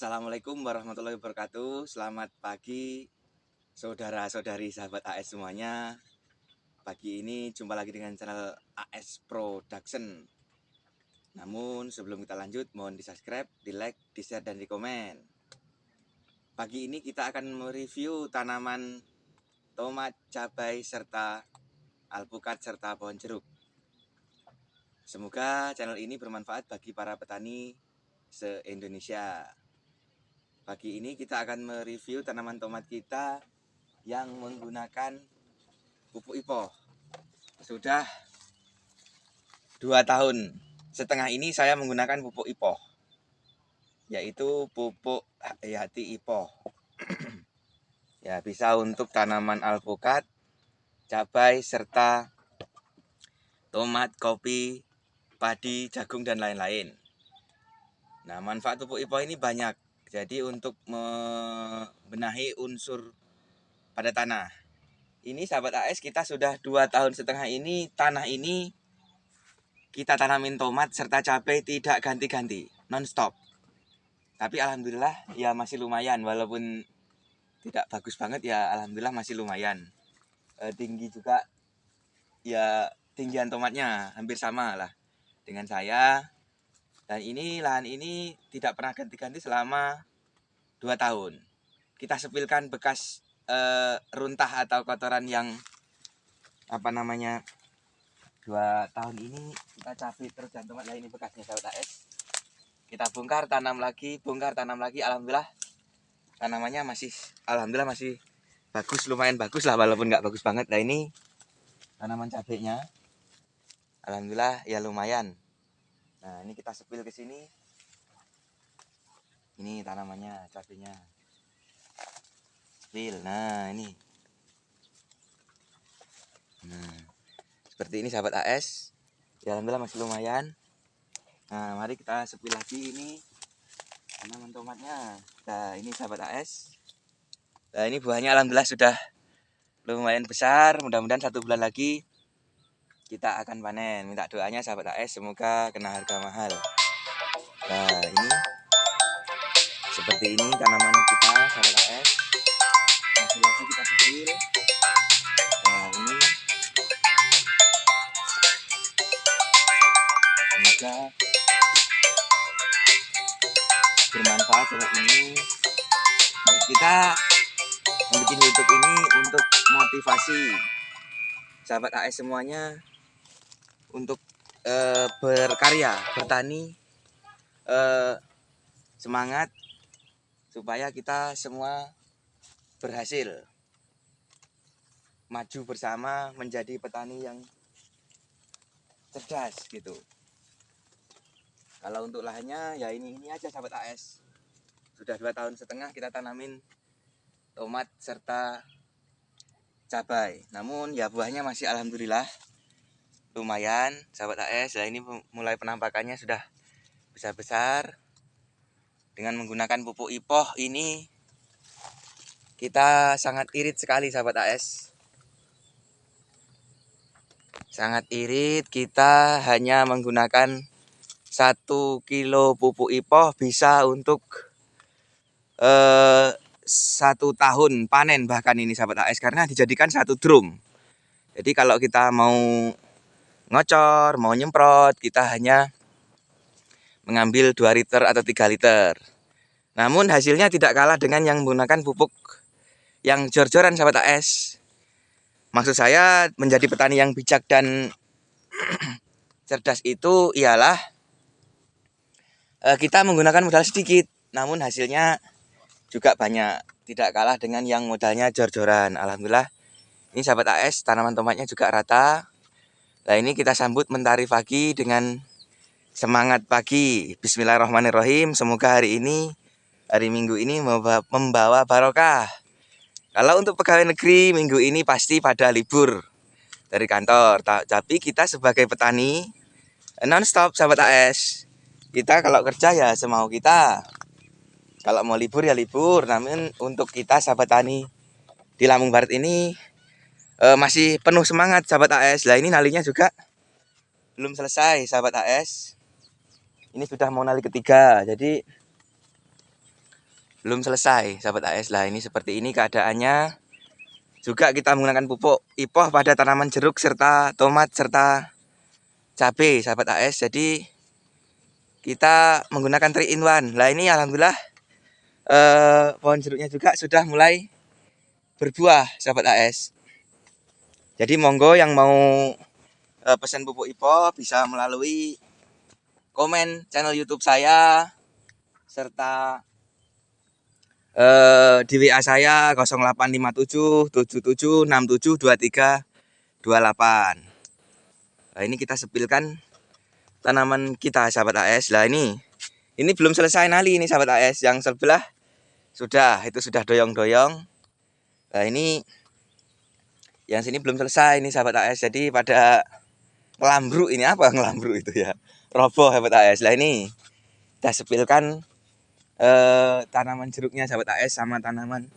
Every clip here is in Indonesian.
Assalamualaikum warahmatullahi wabarakatuh. Selamat pagi saudara-saudari sahabat AS semuanya. Pagi ini jumpa lagi dengan channel AS Production. Namun sebelum kita lanjut, mohon di subscribe, di like, di share, dan di komen. Pagi ini kita akan mereview tanaman tomat, cabai, serta alpukat serta pohon jeruk. Semoga channel ini bermanfaat bagi para petani se-Indonesia. Pagi ini kita akan mereview tanaman tomat kita yang menggunakan pupuk IPO. Sudah 2,5 tahun ini saya menggunakan pupuk IPO, yaitu pupuk Hayati IPO. Ya, bisa untuk tanaman alpukat, cabai, serta tomat, kopi, padi, jagung, dan lain-lain. Nah, manfaat pupuk IPO ini banyak. Jadi untuk membenahi unsur pada tanah. Ini sahabat AS, kita sudah 2,5 tahun ini tanah ini kita tanamin tomat serta cabai tidak ganti-ganti, non-stop. Tapi alhamdulillah ya masih lumayan, walaupun tidak bagus banget ya alhamdulillah masih lumayan. Tinggi juga ya, tinggian tomatnya hampir sama lah dengan saya. Dan ini lahan ini tidak pernah ganti-ganti selama 2 tahun. Kita sepilkan bekas runtah atau kotoran yang 2 tahun ini kita cabai terus dan tomat. Lah ini bekasnya sahabat AS. Kita bongkar tanam lagi, alhamdulillah tanamannya alhamdulillah masih bagus, lumayan bagus lah walaupun nggak bagus banget. Nah ini tanaman cabainya alhamdulillah ya lumayan. Nah ini kita sepil ke sini. Ini tanamannya, cabainya. Sepil. Nah, ini. Nah, seperti ini sahabat AS. Ya alhamdulillah masih lumayan. Nah, mari kita sepil lagi ini tanaman tomatnya. Nah, ini sahabat AS. Nah, ini buahnya alhamdulillah sudah lumayan besar. Mudah-mudahan 1 bulan lagi kita akan panen. Minta doanya sahabat AS, semoga kena harga mahal. Nah, ini seperti ini tanaman kita sahabat AS. Masih lagi kita sepil. Nah, ini semoga bermanfaat. Sahabat ini kita membuat YouTube ini untuk motivasi sahabat AS semuanya untuk berkarya, bertani, semangat supaya kita semua berhasil maju bersama menjadi petani yang cerdas gitu. Kalau untuk lahannya ya ini aja sahabat AS. Sudah 2,5 tahun kita tanamin tomat serta cabai. Namun ya buahnya masih alhamdulillah lumayan sahabat AS. Nah ini mulai penampakannya sudah besar-besar. Dengan menggunakan pupuk IPO ini kita sangat irit sekali sahabat AS. Sangat irit, kita hanya menggunakan 1 kilo pupuk IPO bisa untuk 1 tahun panen bahkan ini sahabat AS, karena dijadikan 1 drum. Jadi kalau kita mau ngocor, mau nyemprot, kita hanya mengambil 2 liter atau 3 liter. Namun hasilnya tidak kalah dengan yang menggunakan pupuk yang jor-joran sahabat AS. Maksud saya menjadi petani yang bijak dan cerdas itu ialah kita menggunakan modal sedikit, namun hasilnya juga banyak. Tidak kalah dengan yang modalnya jor-joran. Alhamdulillah ini sahabat AS, tanaman tomatnya juga rata. Nah ini kita sambut mentari pagi dengan semangat pagi. Bismillahirrahmanirrahim. Semoga hari Minggu ini membawa barokah. Kalau untuk pegawai negeri minggu ini pasti pada libur dari kantor. Tapi kita sebagai petani non-stop sahabat AS. Kita kalau kerja ya semau kita. Kalau mau libur ya libur. Namun untuk kita sahabat tani di Lampung Barat ini masih penuh semangat sahabat AS. Lah ini nalinya juga belum selesai sahabat AS. Ini sudah mau nali ketiga. Jadi belum selesai sahabat AS. Lah ini seperti ini keadaannya. Juga kita menggunakan pupuk IPOH pada tanaman jeruk serta tomat serta cabai sahabat AS. Jadi kita menggunakan 3 in 1. Lah ini alhamdulillah pohon jeruknya juga sudah mulai berbuah sahabat AS. Jadi monggo yang mau pesan pupuk IPOH bisa melalui komen channel YouTube saya serta di WA saya 0857 77 67 23 28. Nah, ini kita sepilkan tanaman kita sahabat AS. Lah ini belum selesai nali ini sahabat AS. Yang sebelah itu sudah doyong-doyong. Nah ini yang sini belum selesai ini sahabat AS. Jadi pada ngelambruk, ini apa ngelambruk itu ya, roboh sahabat AS. Lah ini kita sepilkan tanaman jeruknya sahabat AS sama tanaman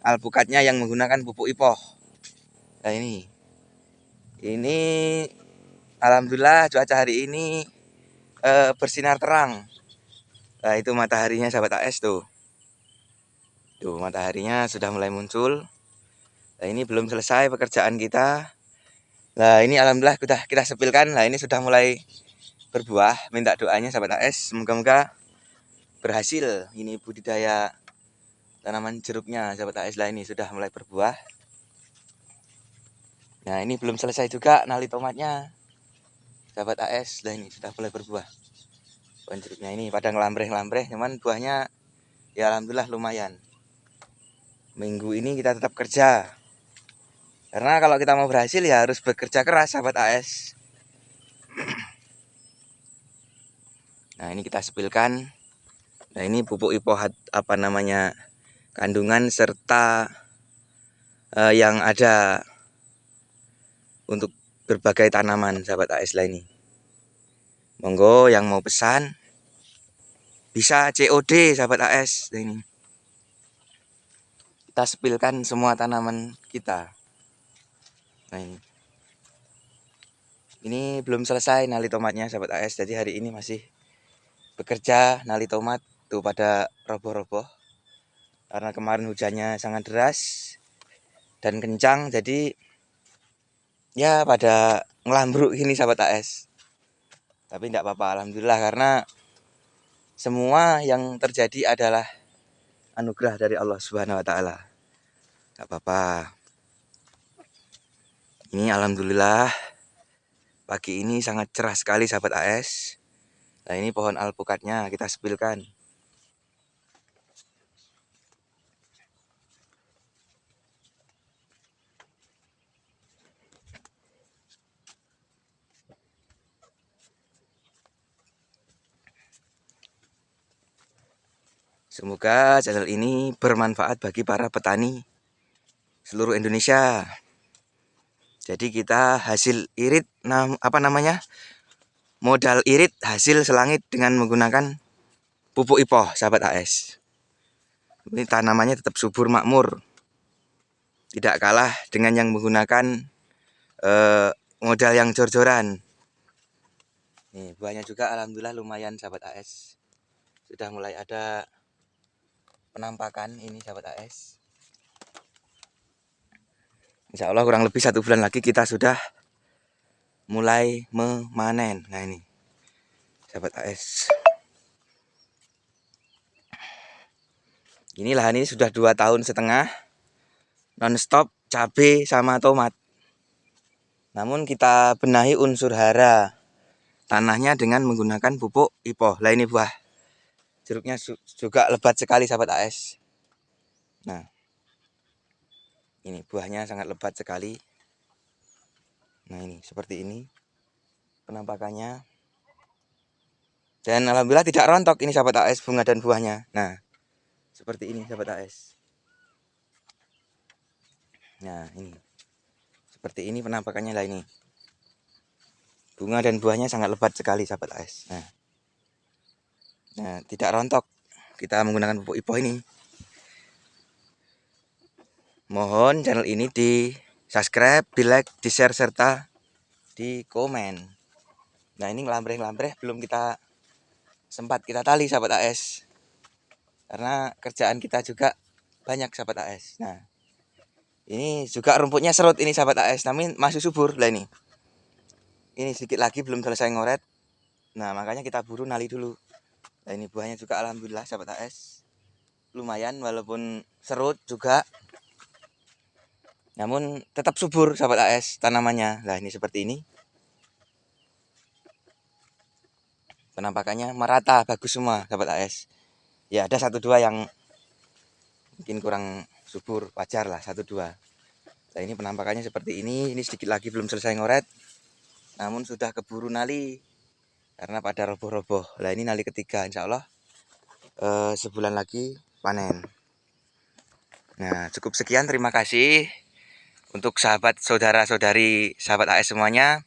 alpukatnya yang menggunakan pupuk IPOH. Nah ini alhamdulillah cuaca hari ini bersinar terang. Nah itu mataharinya sahabat AS tuh. Tuh mataharinya sudah mulai muncul. Nah ini belum selesai pekerjaan kita. Nah ini alhamdulillah kita sepilkan. Nah ini sudah mulai berbuah. Minta doanya sahabat AS, semoga-moga berhasil ini budidaya tanaman jeruknya sahabat AS. Lah ini sudah mulai berbuah. Nah ini belum selesai juga nali tomatnya sahabat AS. Lah ini sudah mulai berbuah. Pohon jeruknya ini pada ngelambreh-ngelambreh, cuman buahnya ya alhamdulillah lumayan. Minggu ini kita tetap kerja. Karena kalau kita mau berhasil ya harus bekerja keras sahabat AS. Nah ini kita sepilkan. Nah ini pupuk IPOH kandungan serta yang ada untuk berbagai tanaman sahabat AS lah ini. Monggo yang mau pesan bisa COD sahabat AS. Nah ini kita sepilkan semua tanaman kita. Nah ini belum selesai nali tomatnya sahabat AS. Jadi hari ini masih bekerja nali tomat tuh pada roboh-roboh. Karena kemarin hujannya sangat deras dan kencang, jadi ya pada ngelambruk ini sahabat AS. Tapi tidak apa-apa alhamdulillah, karena semua yang terjadi adalah anugerah dari Allah Subhanahu wa taala. Tidak apa-apa. Ini alhamdulillah pagi ini sangat cerah sekali sahabat AS. Nah ini pohon alpukatnya kita sepilkan. Semoga channel ini bermanfaat bagi para petani seluruh Indonesia. Jadi kita hasil irit modal irit hasil selangit dengan menggunakan pupuk IPOH sahabat AS. Ini tanamannya tetap subur makmur. Tidak kalah dengan yang menggunakan modal yang jor-joran. Nih, buahnya juga alhamdulillah lumayan sahabat AS. Sudah mulai ada penampakan ini sahabat AS. Insya Allah kurang lebih 1 bulan lagi kita sudah mulai memanen. Nah ini sahabat AS. Inilah ini sudah 2,5 tahun non-stop cabai sama tomat. Namun kita benahi unsur hara tanahnya dengan menggunakan pupuk IPOH. Lah ini buah jeruknya juga lebat sekali sahabat AS. Nah ini buahnya sangat lebat sekali. Nah ini seperti ini penampakannya. Dan alhamdulillah tidak rontok ini sahabat AS bunga dan buahnya. Nah seperti ini sahabat AS. Nah ini seperti ini penampakannya lah ini. Bunga dan buahnya sangat lebat sekali sahabat AS. Nah tidak rontok. Kita menggunakan pupuk IPOH ini. Mohon channel ini di subscribe, di like, di share, serta di komen. Nah ini ngelambreh-ngelambreh belum sempat kita tali sahabat AS. karena kerjaan kita juga banyak sahabat AS. Nah, ini juga rumputnya serut ini sahabat AS, namun masih subur lah ini. Ini sedikit lagi belum selesai ngoret. Nah, makanya kita buru nali dulu. Nah, ini buahnya juga alhamdulillah sahabat AS. Lumayan walaupun serut juga. Namun tetap subur sahabat AS tanamannya. Nah, ini seperti ini. Penampakannya merata, bagus semua sahabat AS. Ya, ada 1-2 yang mungkin kurang subur, wajar lah 1-2. Nah, ini penampakannya seperti ini sedikit lagi belum selesai ngoret. Namun sudah keburu nali karena pada roboh-roboh. Nah, ini nali ketiga, insya Allah sebulan lagi panen. Nah, cukup sekian, terima kasih untuk sahabat saudara-saudari sahabat AS semuanya.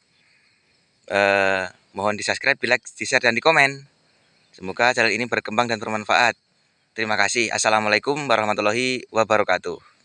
Mohon di subscribe, di like, di share, dan di komen. Semoga channel ini berkembang dan bermanfaat. Terima kasih. Assalamualaikum warahmatullahi wabarakatuh.